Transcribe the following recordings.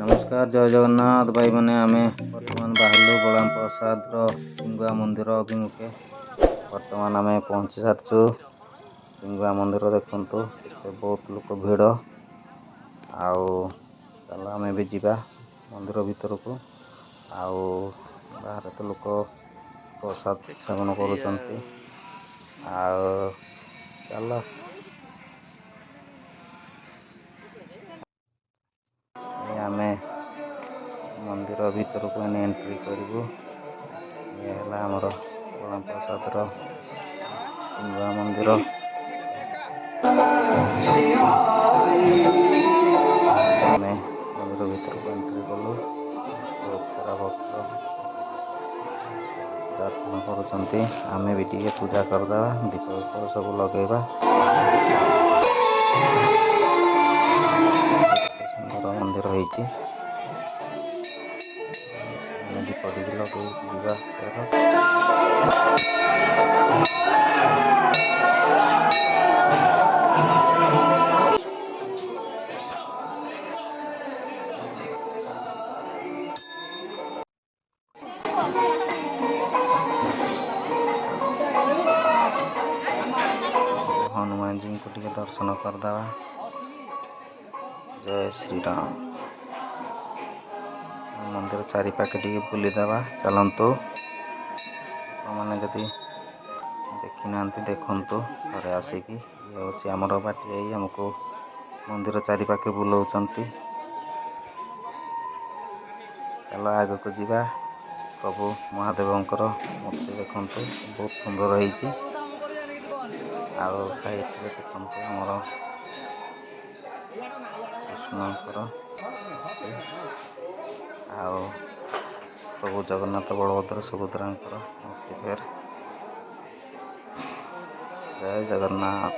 नमस्कार जय जगन्नाथ भाई मैंने आम बर्तमान बाहर बलराम प्रसाद पिंगुआ मंदिर अभिमुखे बर्तमान आम पहुँची सारचु। पिंगुआ मंदिर देखु के बहुत लोक भिड़ आउ चल आम भी जीवा मंदिर भीतर को आउ बाहर तो लोक प्रसाद सेवन कर चल आम मंदिर भीतर को एंट्री करूँ। ये आमर बलराम प्रसाद पिंगुआ मंदिर आम मंदिर भीतर को एंट्री कलु। बहुत सारा भक्त पूजा अर्चना करुँच आम भी टे पूजा करदे दीप सब लगेगा। सुंदर मंदिर होती दीप टे लगे जीवा हनुमान जी को टे दर्शन करदे। जय श्री राम। मंदिर चारिपाखे टे बुलीदे चलतु मैंने जदि देखी ना देखु थे आसिकी ये हूँ आमर बाटी आमको मंदिर चारिपाखे बुलाऊँ। चल आग को जीवा। प्रभु महादेवंकर मूर्ति देखु बहुत सुंदर होती साइड देखु आमर कृष्णकर प्रभु जगन्नाथ बलभद्र सुभद्रा मूर्ति फेर। जय जगन्नाथ।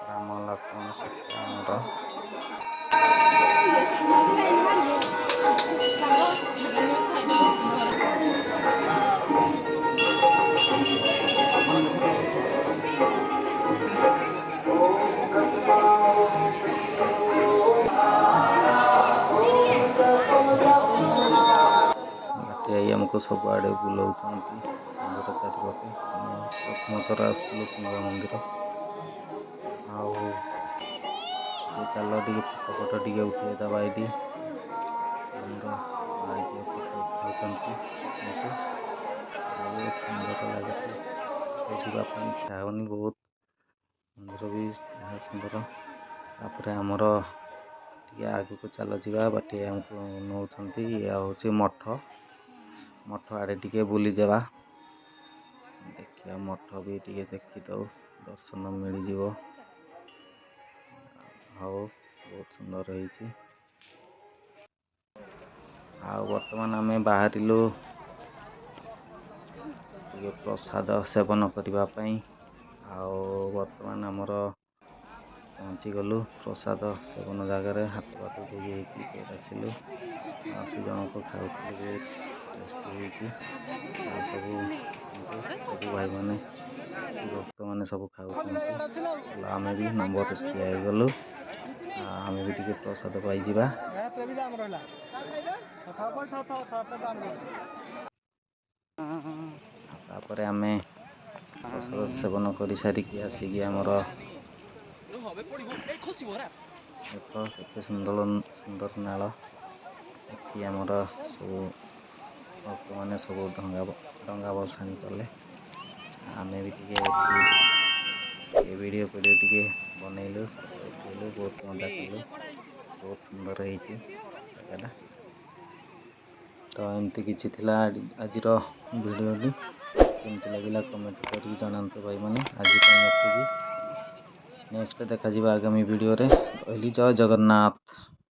राम लक्ष्मण सीता आमको सब आड़े बुलाऊँ मंदिर चारिपाखे प्रथम थर आसलु पिंगुआ मंदिर चल टे फोटो फोटो टे उठेदबा ये फोटो उठाऊँ बहुत सुंदर लगे तो जावाई इच्छा होनी बहुत मंदिर भी सुंदर। तापर आमर टे आग को चल जा बाटे आमको नौ ये हूँ मठ आड़े टे बुली जावा देखिए मठ भी टे देखीद दर्शन मिल जाव। हाँ बहुत सुंदर होती बर्तमान आम बाहर प्रसाद सेवन करने बर्तमान आमर पहुँची गलु प्रसाद सेवन जगार हाथ पात धोई आसलु से जन को खाऊ बहुत टेस्टी होती सब भाई मैंने भक्त मैंने सब खाऊ आम भी नंबर ठिया गलु आम भी टे प्रसाद पाई तापर आम प्रसाद सेवन कर सारिकी आसिकी आमर देख केते सुंदर सुंदर नाल ये आमर सब भक्त मैंने सब डंगा बसाणी कले आम भी टे वीडियो टे बनइलु उठेलु बहुत मजा कलु बहुत सुंदर होती जगह। तो एमती किसी थिला आज वीडियो केमती लगे कमेंट कर जनातु भाई मैंने आज नेक्स्ट देखा आगामी वीडियो रे। कहली जय जगन्नाथ।